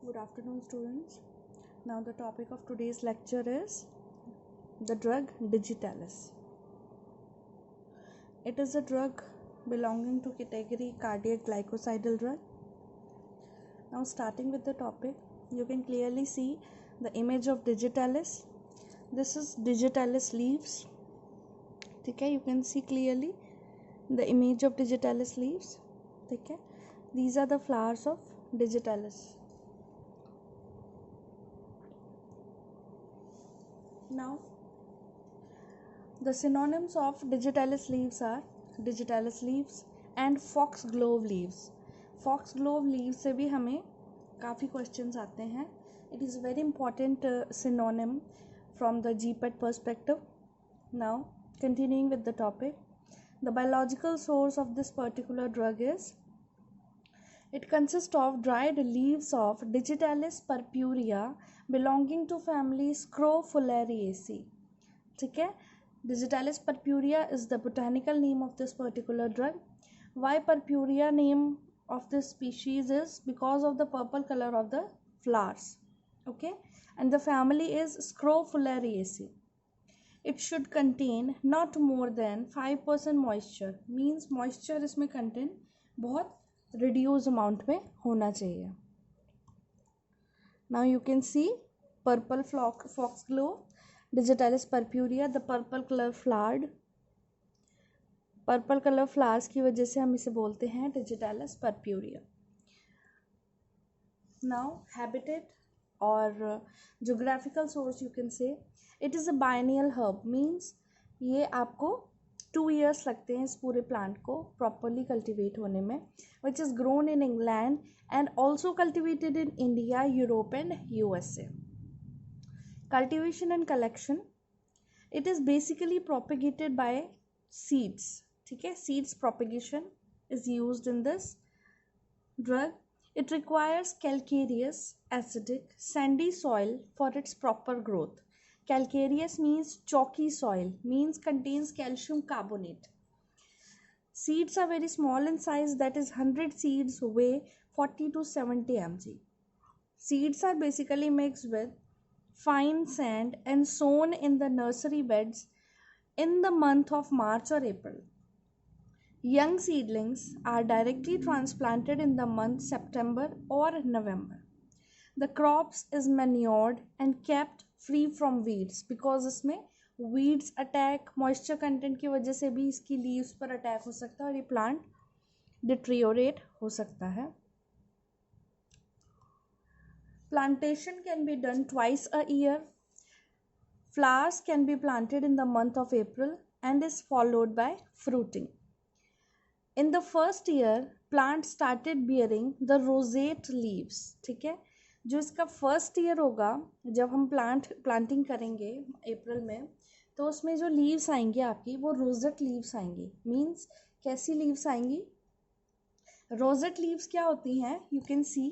Good afternoon, students. Now, the topic of today's lecture is the drug Digitalis. It is a drug belonging to category cardiac glycosidal drug. Now, starting with the topic, you can clearly see the image of Digitalis. This is Digitalis leaves. Okay, you can see clearly the image of Digitalis leaves. Okay, these are the flowers of Digitalis. Now, the synonyms of Digitalis leaves are Digitalis leaves and foxglove leaves. Foxglove leaves से भी हमें काफ़ी questions आते हैं. It is very important synonym from the GPAT perspective. Now, continuing with the topic, the biological source of this particular drug is, it consists of dried leaves of Digitalis purpurea belonging to family Scrophulariaceae. ठीक है, Digitalis purpurea is the botanical name of this particular drug. Why purpurea name of this species is because of the purple color of the flowers. Okay, and the family is Scrophulariaceae. It should contain not more than 5% moisture. Means moisture इसमें contain बहुत reduced amount में होना चाहिए. Now you can see purple foxglove, Digitalis purpurea, the purple color flowered. Purple colour flowers की वजह से हम इसे बोलते हैं Digitalis purpurea. Now habitat और geographical source you can say, it is a biennial herb. Means ये आपको 2 years लगते हैं इस पूरे प्लांट को प्रॉपरली कल्टिवेट होने में, which is grown in England and also cultivated in India, Europe and USA. Cultivation and collection, it is basically propagated by seeds. ठीक है, seeds propagation is used in this drug. It requires calcareous, acidic, sandy soil for its proper growth. Calcareous means chalky soil, means contains calcium carbonate. Seeds are very small in size, that is 100 seeds weigh 40 to 70 mg. Seeds are basically mixed with fine sand and sown in the nursery beds in the month of March or April. Young seedlings are directly transplanted in the month September or November. The crops is manured and kept free from weeds because इसमें weeds attack, moisture content की वजह से भी इसकी leaves पर attack हो सकता है और ये plant deteriorate हो सकता है. Plantation can be done twice a year. Flowers can be planted in the month of April and is followed by fruiting. In the first year, plant started bearing the roseate leaves. ठीक है, जो इसका first year होगा जब हम planting करेंगे अप्रैल में, तो उसमें जो लीव्स आएंगी आपकी वो रोजेट लीव्स आएंगी. मीन्स कैसी लीव्स आएंगी? रोजेट लीव्स क्या होती हैं? You can see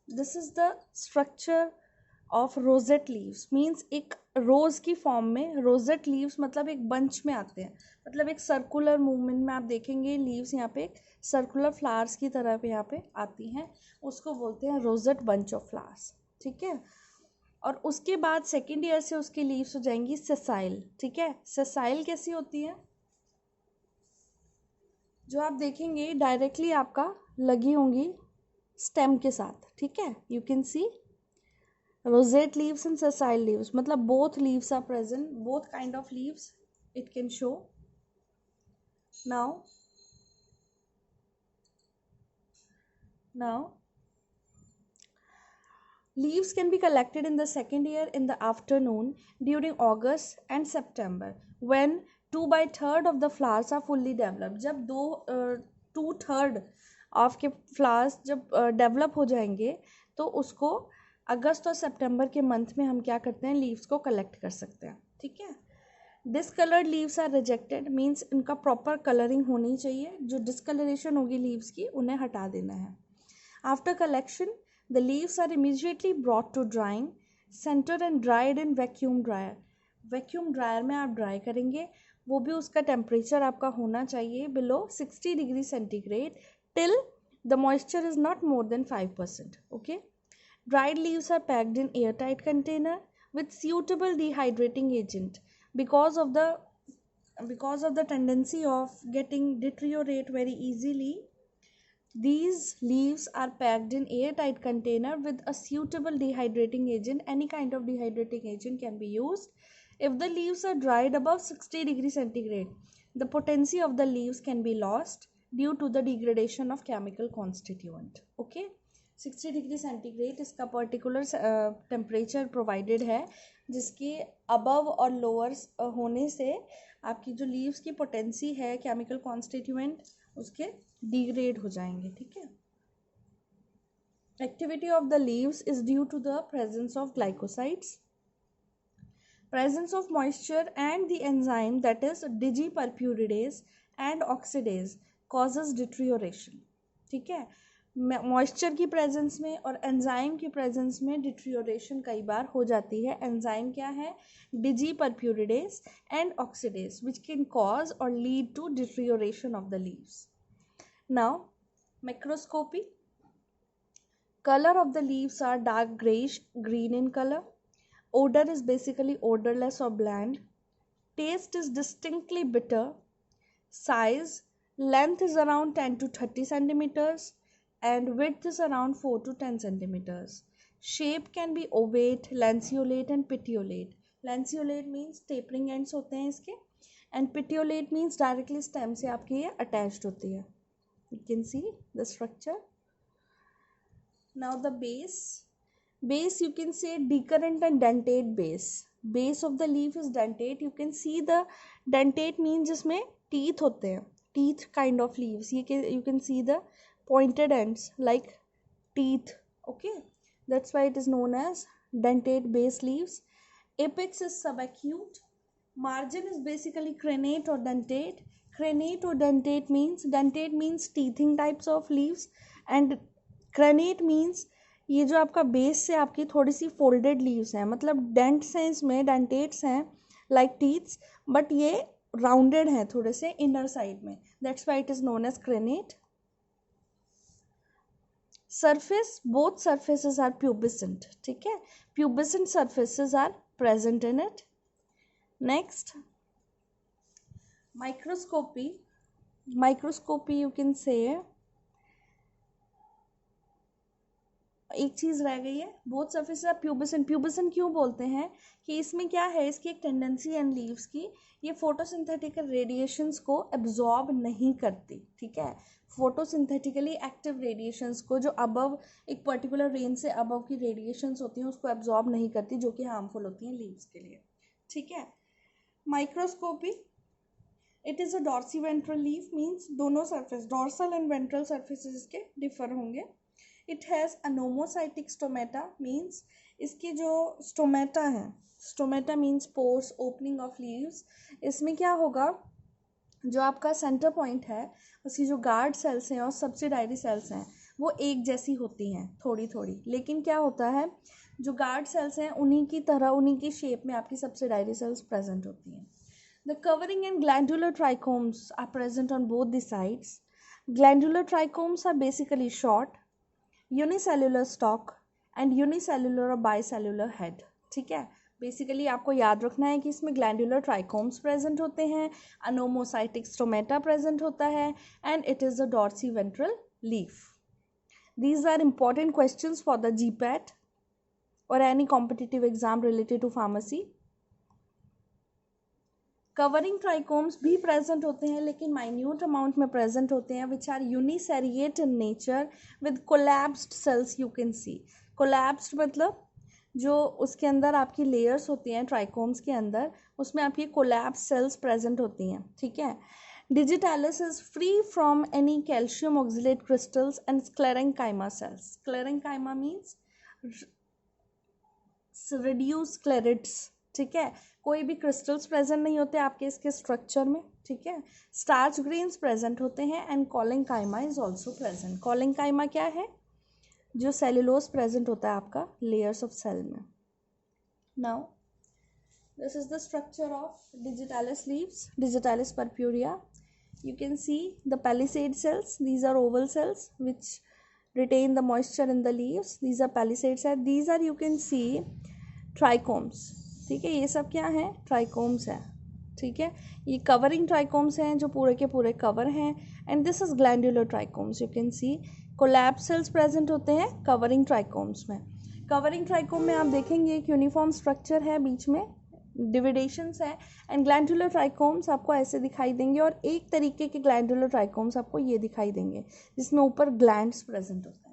this is the structure of rosette leaves. Means एक रोज की फॉर्म में रोजेट लीव्स मतलब एक बंच में आते हैं, मतलब एक सर्कुलर मूवमेंट में आप देखेंगे लीव्स यहाँ पे एक सर्कुलर फ्लावर्स की तरह पे यहाँ पे आती हैं, उसको बोलते हैं रोजेट बंच ऑफ फ्लावर्स. ठीक है, और उसके बाद सेकेंड ईयर से उसकी लीव्स हो जाएंगी सेसाइल. ठीक है, सेसाइल कैसी होती है? जो आप देखेंगे डायरेक्टली आपका लगी होंगी स्टेम के साथ. ठीक है, you can C rosette leaves and sessile leaves, मतलब both leaves are present, both kind of leaves it can show. Now leaves can be collected in the second year in the afternoon during August and September when 2/3 of the flowers are fully developed. जब 2/3 of के flowers जब develop हो जाएंगे तो उसको अगस्त और सितंबर के month में हम क्या करते हैं, लीव्स को कलेक्ट कर सकते हैं. ठीक है, discoloured leaves are rejected. Means इनका प्रॉपर कलरिंग होनी चाहिए, जो डिसकलरेशन होगी लीव्स की उन्हें हटा देना है. After collection the leaves are immediately brought to drying centre and dried in vacuum dryer. Vacuum dryer में आप ड्राई करेंगे, वो भी उसका टेम्परेचर आपका होना चाहिए below 60 degree centigrade till The moisture is not more than 5%. Okay. Dried leaves are packed in airtight container with suitable dehydrating agent because of the tendency of getting deteriorate very easily. These leaves are packed in airtight container with a suitable dehydrating agent. Any kind of dehydrating agent can be used. If the leaves are dried above 60 degrees centigrade, the potency of the leaves can be lost due to the degradation of chemical constituent. Okay, 60 degree centigrade इसका particular temperature provided है जिसके above और lower होने से आपकी जो leaves की potency है केमिकल कॉन्स्टिट्यूएंट उसके डिग्रेड हो जाएंगे. ठीक है. Activity of the leaves is due to the presence of glycosides, presence of moisture and the enzyme that is digiperpuridase and oxidase causes deterioration. ठीक है. मॉइस्चर की प्रेजेंस में और एंजाइम की प्रेजेंस में डिट्रियोरेशन कई बार हो जाती है. एंजाइम क्या है? डिजीपरप्यूरिडेज and oxidase which can cause और lead to deterioration of the leaves. Now microscopy. Colour of the leaves are dark greyish green in color. Odor is basically odorless or bland. Taste is distinctly bitter. Size, length is around 10 to 30 centimeters and width is around 4 to 10 centimeters. Shape can be ovate, lanceolate and petiolate. Lanceolate means tapering ends होते हैं इसके and petiolate means directly stem से आपके ये attached होती है. You can see the structure. Now the base. Base you can say decurrent and dentate base. Base of the leaf is dentate. You can see the dentate means जिसमें teeth होते हैं, teeth kind of leaves. You can see the pointed ends like teeth. Okay, that's why it is known as dentate base leaves. Apex is subacute. Margin is basically crenate or dentate. Crenate or dentate means teething types of leaves and crenate means ये जो आपका base से आपकी थोड़ी सी folded leaves हैं, मतलब dents हैं इसमें, डेंटेट्स हैं लाइक टीथ्स, बट ये राउंडेड हैं थोड़े से इनर साइड में. That's why it is known as crenate. Surface, both surfaces are pubescent. ठीक है. Pubescent surfaces are present in it. Next microscopy. Microscopy you can say एक चीज़ रह गई है, both surfaces are pubescent. Pubescent क्यों बोलते हैं कि इसमें क्या है, इसकी एक टेंडेंसी है लीव्स की, ये फोटोसिंथेटिकल रेडिएशंस को एब्जॉर्ब नहीं करती. ठीक है. फोटोसिंथेटिकली एक्टिव रेडिएशंस को जो अबव एक पर्टिकुलर रेंज से अबव की रेडिएशंस होती हैं उसको एब्जॉर्ब नहीं करती, जो कि हार्मफुल होती हैं लीव्स के लिए. ठीक है. Microscopy. It is a dorsiventral leaf means दोनों surface dorsal and ventral surfaces के डिफर होंगे. It has anomocytic stomata means इसकी जो स्टोमेटा है, stomata means pores, opening of leaves. इसमें क्या होगा, जो आपका सेंटर पॉइंट है उसकी जो गार्ड सेल्स हैं और सब्सिडायरी सेल्स हैं वो एक जैसी होती हैं थोड़ी थोड़ी, लेकिन क्या होता है जो गार्ड सेल्स हैं उन्हीं की तरह उन्हीं की शेप में आपकी सब्सिडायरी सेल्स प्रेजेंट होती हैं. The covering and glandular trichomes are present on both the sides. Glandular trichomes are basically short, unicellular stalk and unicellular और बाइसेल्युलर हेड. ठीक है. बेसिकली आपको याद रखना है कि इसमें ग्लैंडुलर ट्राइकोम्स प्रेजेंट होते हैं, अनोमोसाइटिक स्टोमेटा प्रेजेंट होता है and it is a dorsiventral leaf. These are important questions for the GPAT और any competitive exam related to pharmacy. Covering trichomes भी प्रेजेंट होते हैं लेकिन माइन्यूट अमाउंट में प्रेजेंट होते हैं which are uniseriate in nature with collapsed cells. You can see collapsed मतलब जो उसके अंदर आपकी लेयर्स होती हैं ट्राइकोम्स के अंदर उसमें आपकी कोलैप्स सेल्स प्रेजेंट होती हैं. ठीक है. Digitalis is free from any calcium oxalate crystals and sclerenchyma cells. Sclerenchyma means reduce sclereids. ठीक है. कोई भी क्रिस्टल्स प्रेजेंट नहीं होते आपके इसके स्ट्रक्चर में. ठीक है. स्टार्च ग्रेन्स प्रेजेंट होते हैं एंड कॉलेंकाइमा इज ऑल्सो प्रेजेंट. कॉलेंकाइमा क्या है, जो सेलुलोज प्रेजेंट होता है आपका लेयर्स ऑफ सेल में. Now this is the structure of digitalis leaves, digitalis purpurea. you can see the palisade cells. These are oval cells which retain the moisture in the leaves. These are palisade cells. These are, you can see, trichomes. ठीक है, ये सब क्या है? Trichomes है. ठीक है, ये कवरिंग ट्राइकोम्स हैं जो पूरे के पूरे कवर हैं. And this is glandular trichomes. You can C collapse cells present होते हैं कवरिंग ट्राइकोम्स में. कवरिंग ट्राइकोम में आप देखेंगे एक यूनिफॉर्म स्ट्रक्चर है, बीच में डिविडेशंस है. एंड ग्लैंडुलर ट्राइकोम्स आपको ऐसे दिखाई देंगे, और एक तरीके के ग्लैंडुलर ट्राइकोम्स आपको ये दिखाई देंगे जिसमें ऊपर ग्लैंड्स प्रेजेंट होते हैं.